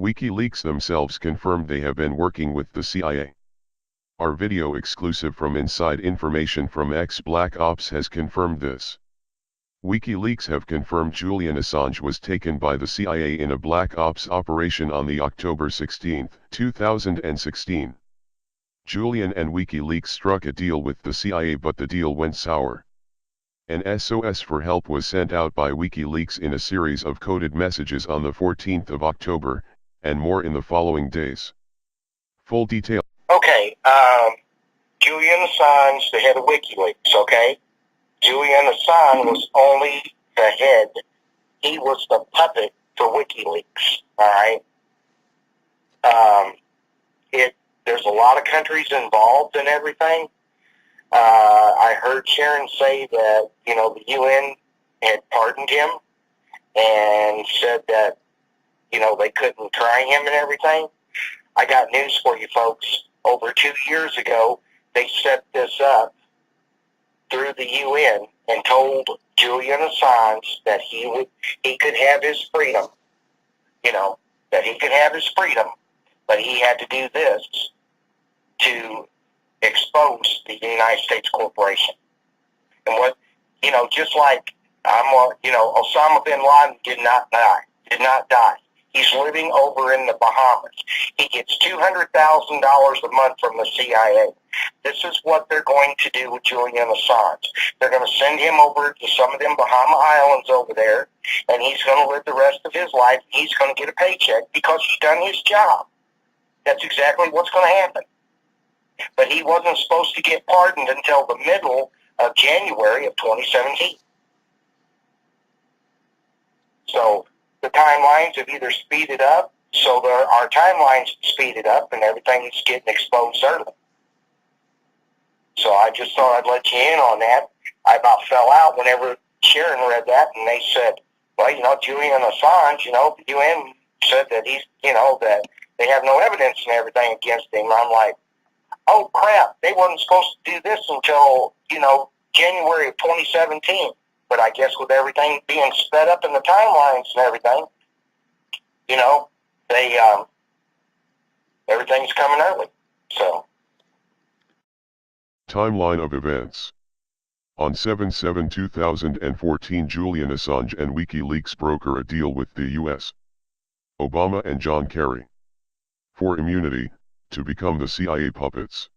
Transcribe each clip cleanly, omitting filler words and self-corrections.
WikiLeaks themselves confirmed they have been working with the CIA. Our video exclusive from Inside Information from Black Ops has confirmed this. WikiLeaks have confirmed Julian Assange was taken by the CIA in a Black Ops operation on the October 16, 2016. Julian and WikiLeaks struck a deal with the CIA, but the deal went sour. An SOS for help was sent out by WikiLeaks in a series of coded messages on the 14th of October, and more in the following days. Full detail. Okay, Julian Assange, the head of WikiLeaks, okay? Julian Assange was only the head. He was the puppet for WikiLeaks, all right? There's a lot of countries involved in everything. I heard Sharon say that, the UN had pardoned him and said that, they couldn't try him and everything. I got news for you folks. Over 2 years ago, they set this up through the UN and told Julian Assange that he could have his freedom, that he could have his freedom, but he had to do this to expose the United States corporation. And just like Osama bin Laden did not die. He's living over in the Bahamas. He gets $200,000 a month from the CIA. This is what they're going to do with Julian Assange. They're going to send him over to some of them Bahama Islands over there, and he's going to live the rest of his life. He's going to get a paycheck because he's done his job. That's exactly what's going to happen. But he wasn't supposed to get pardoned until the middle of January of 2017. So the timelines have either speeded up, so our timelines speeded up and everything's getting exposed early. So I just thought I'd let you in on that. I about fell out whenever Sharon read that, and they said, well, Julian Assange, the UN said that he's, that they have no evidence and everything against him. I'm like, oh crap, they wasn't supposed to do this until, January of 2017. But I guess with everything being sped up in the timelines and everything, everything's coming early. So. Timeline of events. On 7/7/2014, Julian Assange and WikiLeaks broker a deal with the U.S., Obama and John Kerry, for immunity, to become the CIA puppets.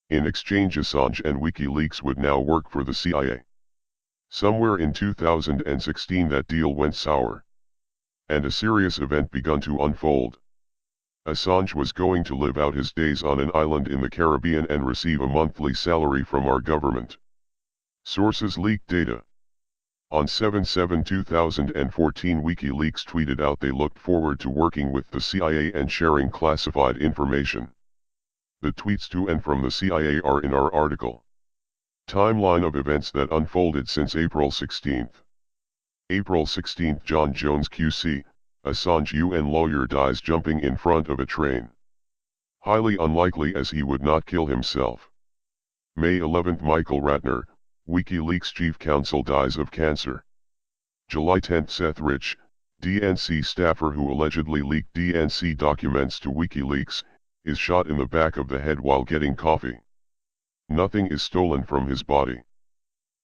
In exchange, Assange and WikiLeaks would now work for the CIA. Somewhere in 2016 that deal went sour, and a serious event begun to unfold. Assange was going to live out his days on an island in the Caribbean and receive a monthly salary from our government. Sources leaked data. On 7/7/2014, WikiLeaks tweeted out they looked forward to working with the CIA and sharing classified information. The tweets to and from the CIA are in our article. Timeline of events that unfolded since April 16. April 16, John Jones QC, Assange UN lawyer dies jumping in front of a train. Highly unlikely, as he would not kill himself. May 11, Michael Ratner, WikiLeaks chief counsel, dies of cancer. July 10, Seth Rich, DNC staffer who allegedly leaked DNC documents to WikiLeaks, is shot in the back of the head while getting coffee. Nothing is stolen from his body.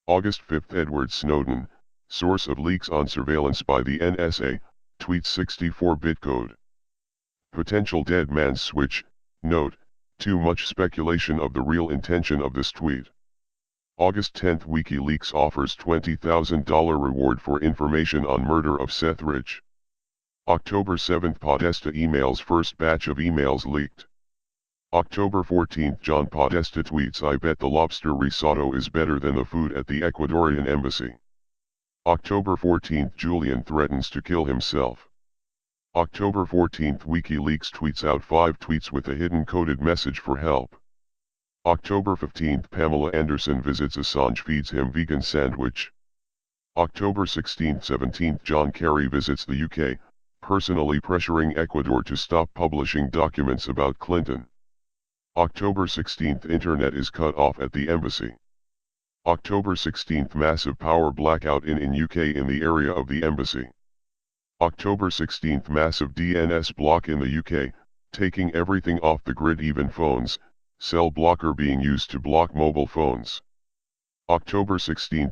August 5, Edward Snowden, source of leaks on surveillance by the NSA, tweets 64-bit code. Potential dead man's switch, note, too much speculation of the real intention of this tweet. August 10, WikiLeaks offers $20,000 reward for information on murder of Seth Rich. October 7, Podesta emails, first batch of emails leaked. October 14, John Podesta tweets, I bet the lobster risotto is better than the food at the Ecuadorian embassy. October 14, Julian threatens to kill himself. October 14, WikiLeaks tweets out 5 tweets with a hidden coded message for help. October 15, Pamela Anderson visits Assange, feeds him vegan sandwich. October 16-17, John Kerry visits the UK, personally pressuring Ecuador to stop publishing documents about Clinton. October 16, internet is cut off at the embassy. October 16, massive power blackout in UK in the area of the embassy. October 16, massive DNS block in the UK, taking everything off the grid, even phones, cell blocker being used to block mobile phones. October 16,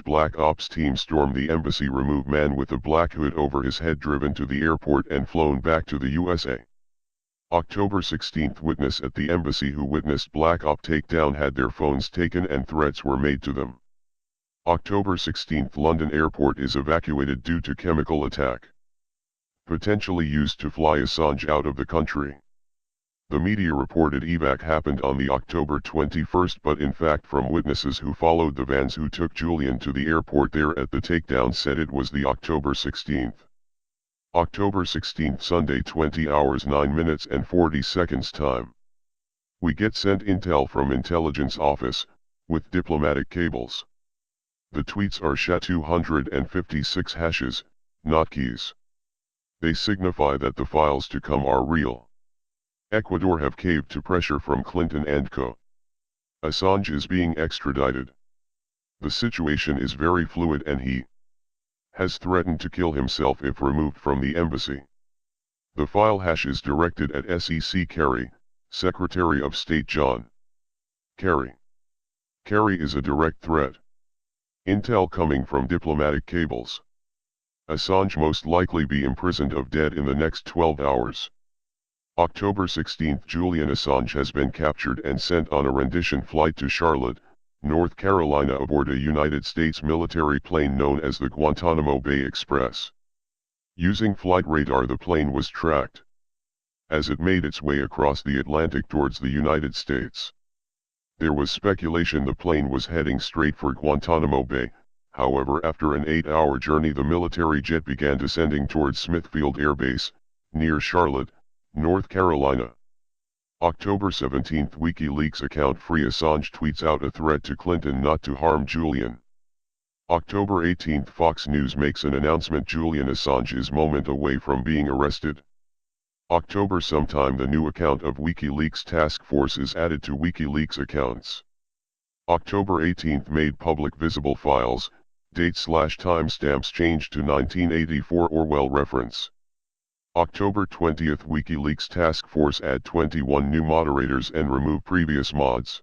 Black Ops team storm the embassy, remove man with a black hood over his head, driven to the airport and flown back to the USA. October 16, witness at the embassy who witnessed Black Op takedown had their phones taken and threats were made to them. October 16, London airport is evacuated due to chemical attack. Potentially used to fly Assange out of the country. The media reported evac happened on the October 21st, but in fact from witnesses who followed the vans who took Julian to the airport there at the takedown said it was the October 16th. October 16th, Sunday, 20 hours 9 minutes and 40 seconds time. We get sent intel from intelligence office, with diplomatic cables. The tweets are SHA-256 hashes, not keys. They signify that the files to come are real. Ecuador have caved to pressure from Clinton and co. Assange is being extradited. The situation is very fluid and he has threatened to kill himself if removed from the embassy. The file hash is directed at SEC Kerry, Secretary of State John Kerry. Kerry is a direct threat. Intel coming from diplomatic cables. Assange most likely be imprisoned or dead in the next 12 hours. October 16, Julian Assange has been captured and sent on a rendition flight to Charlotte, North Carolina aboard a United States military plane known as the Guantanamo Bay Express. Using flight radar, the plane was tracked as it made its way across the Atlantic towards the United States. There was speculation the plane was heading straight for Guantanamo Bay. However, after an 8-hour journey, the military jet began descending towards Smithfield Air Base, near Charlotte, North Carolina. October 17, Wikileaks account Free Assange tweets out a threat to Clinton not to harm Julian. October 18, Fox News makes an announcement Julian Assange is moment away from being arrested. October sometime the new account of Wikileaks task force is added to Wikileaks accounts. October 18 made public visible files, date/timestamps changed to 1984 Orwell reference. October 20, Wikileaks task force add 21 new moderators and remove previous mods.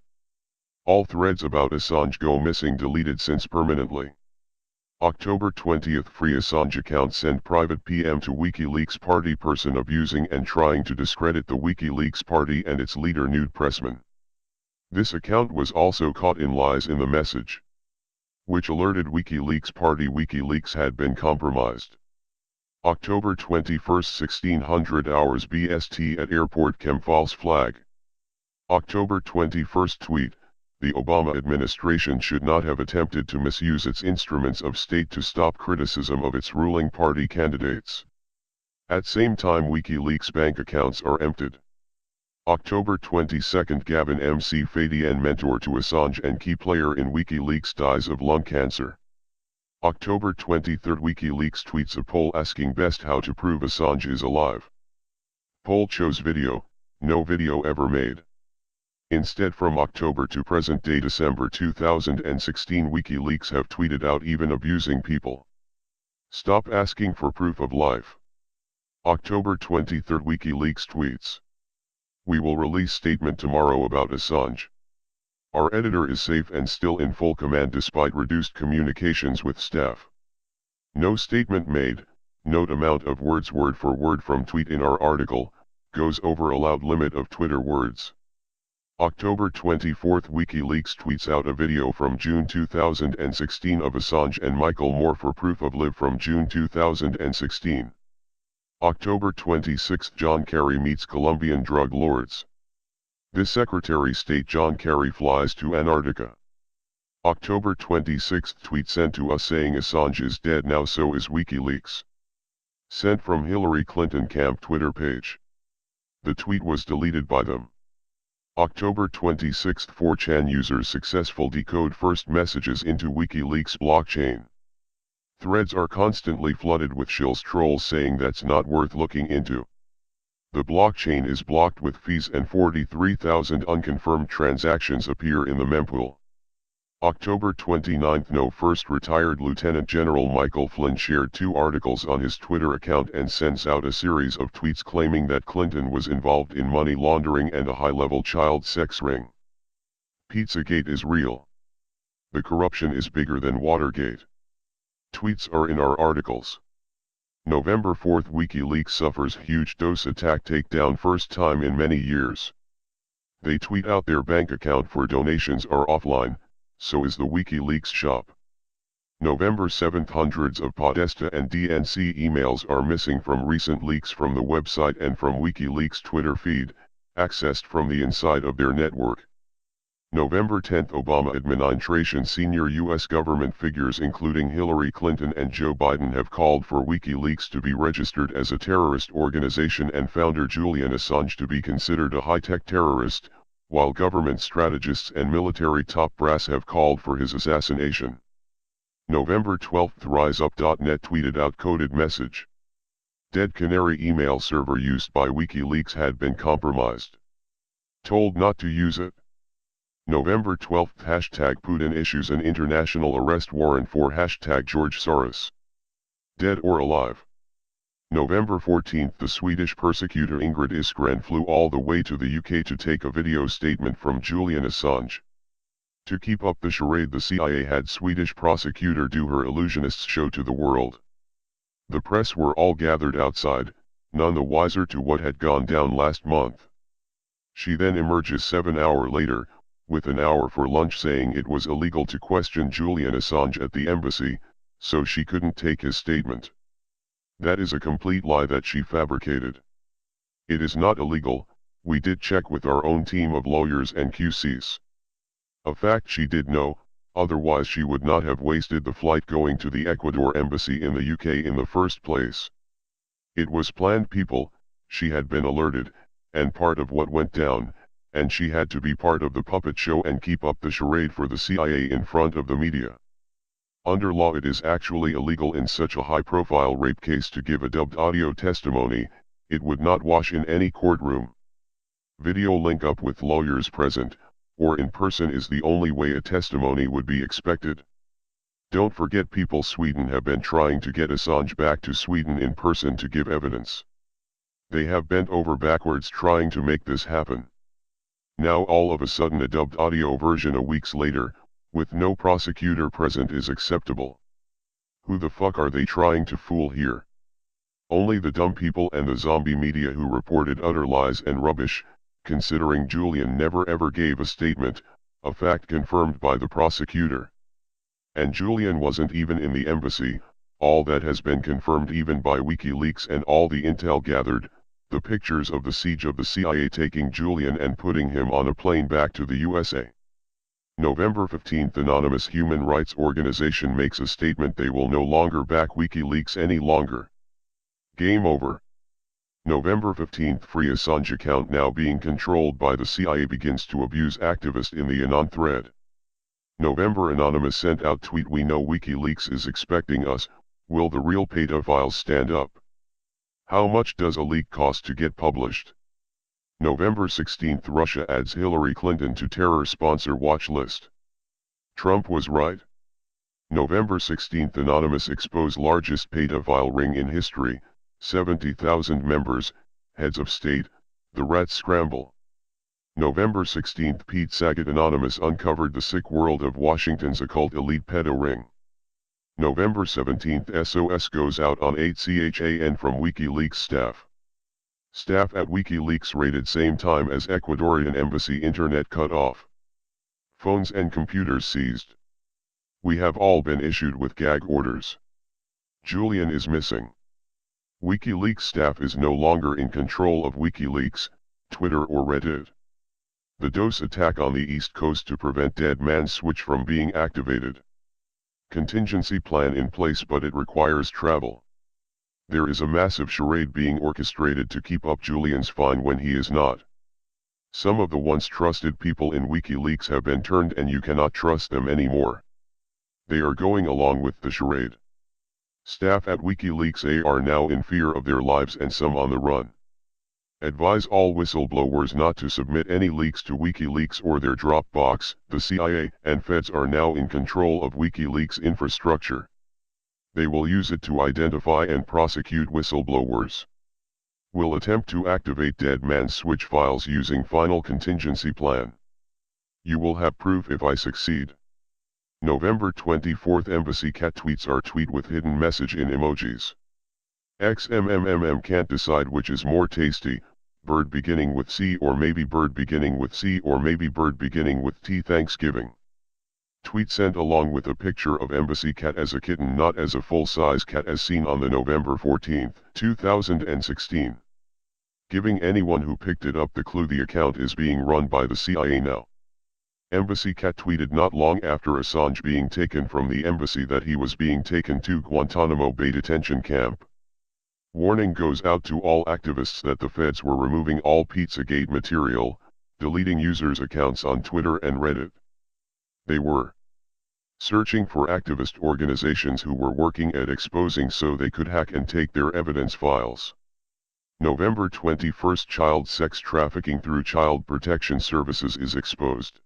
All threads about Assange go missing, deleted since permanently. October 20, Free Assange account send private PM to Wikileaks party person abusing and trying to discredit the Wikileaks party and its leader nude pressman. This account was also caught in lies in the message, which alerted Wikileaks party Wikileaks had been compromised. October 21, 1600 hours BST at airport chem false flag. October 21 tweet, the Obama administration should not have attempted to misuse its instruments of state to stop criticism of its ruling party candidates. At same time Wikileaks bank accounts are emptied. October 22, Gavin MC Fadian, mentor to Assange and key player in Wikileaks, dies of lung cancer. October 23, Wikileaks tweets a poll asking best how to prove Assange is alive. Poll chose video, no video ever made. Instead, from October to present day December 2016, Wikileaks have tweeted out even abusing people. Stop asking for proof of life. October 23, Wikileaks tweets, we will release statement tomorrow about Assange. Our editor is safe and still in full command despite reduced communications with staff. No statement made. Note amount of words word for word from tweet in our article, goes over allowed limit of Twitter words. October 24, Wikileaks tweets out a video from June 2016 of Assange and Michael Moore for proof of live from June 2016. October 26, John Kerry meets Colombian drug lords. This Secretary of State John Kerry flies to Antarctica. October 26 tweet sent to us saying Assange is dead now, so is Wikileaks. Sent from Hillary Clinton camp Twitter page. The tweet was deleted by them. October 26, 4chan users successful decode first messages into Wikileaks blockchain. Threads are constantly flooded with shills trolls saying that's not worth looking into. The blockchain is blocked with fees and 43,000 unconfirmed transactions appear in the mempool. October 29. No. First retired Lieutenant General Michael Flynn shared 2 articles on his Twitter account and sends out a series of tweets claiming that Clinton was involved in money laundering and a high-level child sex ring. Pizzagate is real. The corruption is bigger than Watergate. Tweets are in our articles. November 4. WikiLeaks suffers huge DOS attack takedown first time in many years. They tweet out their bank account for donations are offline, so is the WikiLeaks shop. November 7. Hundreds of Podesta and DNC emails are missing from recent leaks from the website and from WikiLeaks Twitter feed, accessed from the inside of their network. November 10. Obama administration senior U.S. government figures including Hillary Clinton and Joe Biden have called for WikiLeaks to be registered as a terrorist organization and founder Julian Assange to be considered a high-tech terrorist, while government strategists and military top brass have called for his assassination. November 12. RiseUp.net tweeted out coded message. Dead Canary email server used by WikiLeaks had been compromised. Told not to use it. November 12. Hashtag Putin issues an international arrest warrant for hashtag George Soros. Dead or alive. November 14. The Swedish persecutor Ingrid Iskren flew all the way to the UK to take a video statement from Julian Assange. To keep up the charade, the CIA had Swedish prosecutor do her illusionists show to the world. The press were all gathered outside, none the wiser to what had gone down last month. She then emerges 7 hours later, with an hour for lunch, saying it was illegal to question Julian Assange at the embassy, so she couldn't take his statement. That is a complete lie that she fabricated. It is not illegal, we did check with our own team of lawyers and QCs. A fact she did know, otherwise she would not have wasted the flight going to the Ecuador embassy in the UK in the first place. It was planned, people, she had been alerted, and part of what went down, and she had to be part of the puppet show and keep up the charade for the CIA in front of the media. Under law it is actually illegal in such a high-profile rape case to give a dubbed audio testimony, it would not wash in any courtroom. Video link up with lawyers present, or in person is the only way a testimony would be expected. Don't forget, people, Sweden have been trying to get Assange back to Sweden in person to give evidence. They have bent over backwards trying to make this happen. Now all of a sudden a dubbed audio version a weeks later, with no prosecutor present, is acceptable. Who the fuck are they trying to fool here? Only the dumb people and the zombie media who reported utter lies and rubbish, considering Julian never ever gave a statement, a fact confirmed by the prosecutor. And Julian wasn't even in the embassy, all that has been confirmed even by WikiLeaks and all the intel gathered, the pictures of the siege of the CIA taking Julian and putting him on a plane back to the USA. November 15. Anonymous human rights organization makes a statement they will no longer back WikiLeaks any longer. Game over. November 15. Free Assange account now being controlled by the CIA begins to abuse activist in the Anon thread. November. Anonymous sent out tweet, we know WikiLeaks is expecting us, will the real pedophiles stand up? How much does a leak cost to get published? November 16. Russia adds Hillary Clinton to terror sponsor watch list. Trump was right. November 16. Anonymous expose largest pedophile ring in history, 70,000 members, heads of state, the rats scramble. November 16. Pete Saget Anonymous uncovered the sick world of Washington's occult elite pedo ring. November 17. SOS goes out on 8CHAN from WikiLeaks staff. Staff at WikiLeaks raided same time as Ecuadorian embassy, internet cut off. Phones and computers seized. We have all been issued with gag orders. Julian is missing. WikiLeaks staff is no longer in control of WikiLeaks, Twitter or Reddit. The DOS attack on the East Coast to prevent Dead Man's Switch from being activated. Contingency plan in place, but it requires travel. There is a massive charade being orchestrated to keep up Julian's fine when he is not. Some of the once trusted people in WikiLeaks have been turned and you cannot trust them anymore. They are going along with the charade. Staff at WikiLeaks are now in fear of their lives and some on the run. Advise all whistleblowers not to submit any leaks to Wikileaks or their Dropbox. The CIA and feds are now in control of Wikileaks infrastructure. They will use it to identify and prosecute whistleblowers. Will attempt to activate Dead Man's Switch files using Final Contingency Plan. You will have proof if I succeed. November 24th Embassy Cat tweets our tweet with hidden message in emojis. XMMMM can't decide which is more tasty, bird beginning with C or maybe bird beginning with C or maybe bird beginning with T. Thanksgiving. Tweet sent along with a picture of Embassy Cat as a kitten, not as a full-size cat as seen on the November 14, 2016. Giving anyone who picked it up the clue the account is being run by the CIA now. Embassy Cat tweeted not long after Assange being taken from the embassy that he was being taken to Guantanamo Bay detention camp. Warning goes out to all activists that the feds were removing all Pizzagate material, deleting users' accounts on Twitter and Reddit. They were searching for activist organizations who were working at exposing so they could hack and take their evidence files. November 21, child sex trafficking through Child Protection Services is exposed.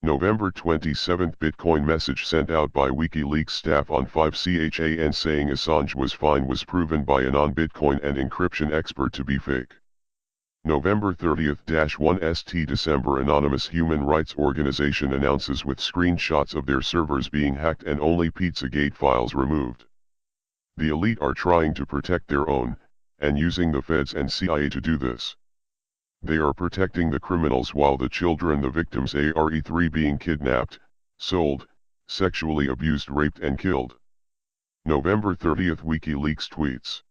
November 27, Bitcoin message sent out by WikiLeaks staff on 5CHAN saying Assange was fine was proven by a non-Bitcoin and encryption expert to be fake. November 30-1st December anonymous human rights organization announces with screenshots of their servers being hacked and only Pizzagate files removed. The elite are trying to protect their own, and using the feds and CIA to do this. They are protecting the criminals while the children, the victims, are being kidnapped, sold, sexually abused, raped and killed. November 30, WikiLeaks tweets.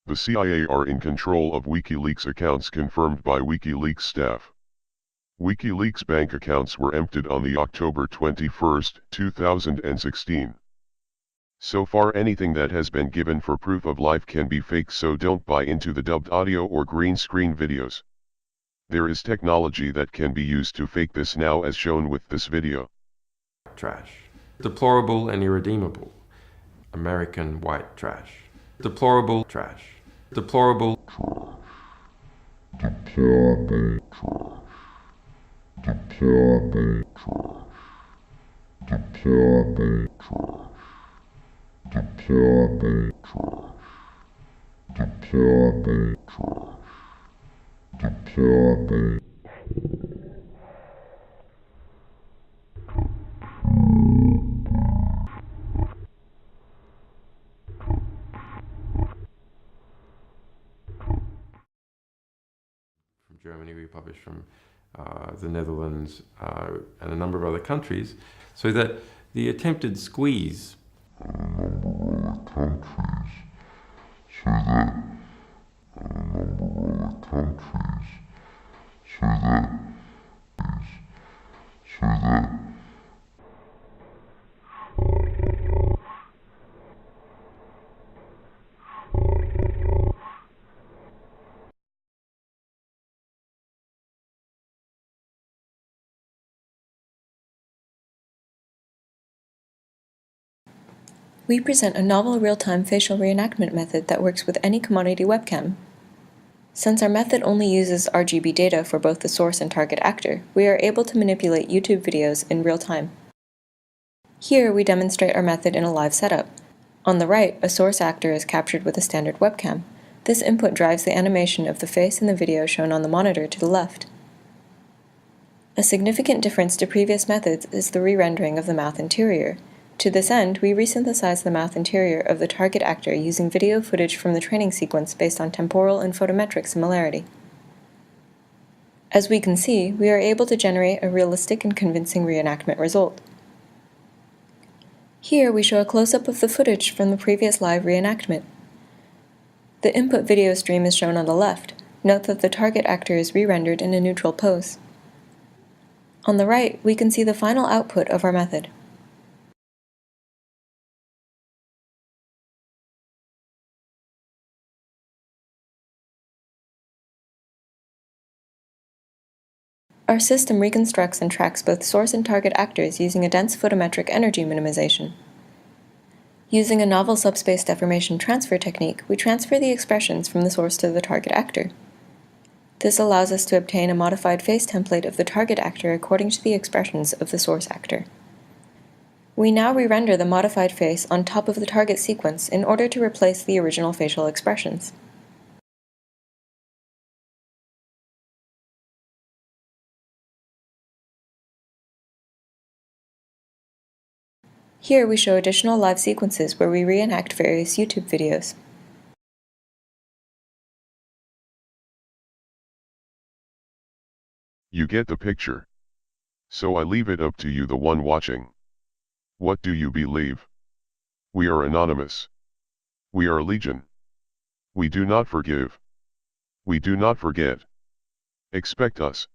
The CIA are in control of WikiLeaks accounts confirmed by WikiLeaks staff. WikiLeaks bank accounts were emptied on the October 21, 2016. So far anything that has been given for proof of life can be fake, so don't buy into the dubbed audio or green screen videos. There is technology that can be used to fake this now as shown with this video. Trash. Deplorable and irredeemable. American white trash. Deplorable trash. Deplorable trash. Deplorable trash. Deplorable trash. Deplorable trash. Deplorable trash. Deplorable trash. Deplorable. From Germany, we published from the Netherlands and a number of other countries, so that the attempted squeeze We present a novel real-time facial reenactment method that works with any commodity webcam. Since our method only uses RGB data for both the source and target actor, we are able to manipulate YouTube videos in real time. Here we demonstrate our method in a live setup. On the right, a source actor is captured with a standard webcam. This input drives the animation of the face in the video shown on the monitor to the left. A significant difference to previous methods is the re-rendering of the mouth interior. To this end, we resynthesize the mouth interior of the target actor using video footage from the training sequence based on temporal and photometric similarity. As we can see, we are able to generate a realistic and convincing reenactment result. Here we show a close-up of the footage from the previous live reenactment. The input video stream is shown on the left. Note that the target actor is re-rendered in a neutral pose. On the right, we can see the final output of our method. Our system reconstructs and tracks both source and target actors using a dense photometric energy minimization. Using a novel subspace deformation transfer technique, we transfer the expressions from the source to the target actor. This allows us to obtain a modified face template of the target actor according to the expressions of the source actor. We now re-render the modified face on top of the target sequence in order to replace the original facial expressions. Here we show additional live sequences where we reenact various YouTube videos. You get the picture. So I leave it up to you, the one watching. What do you believe? We are anonymous. We are legion. We do not forgive. We do not forget. Expect us.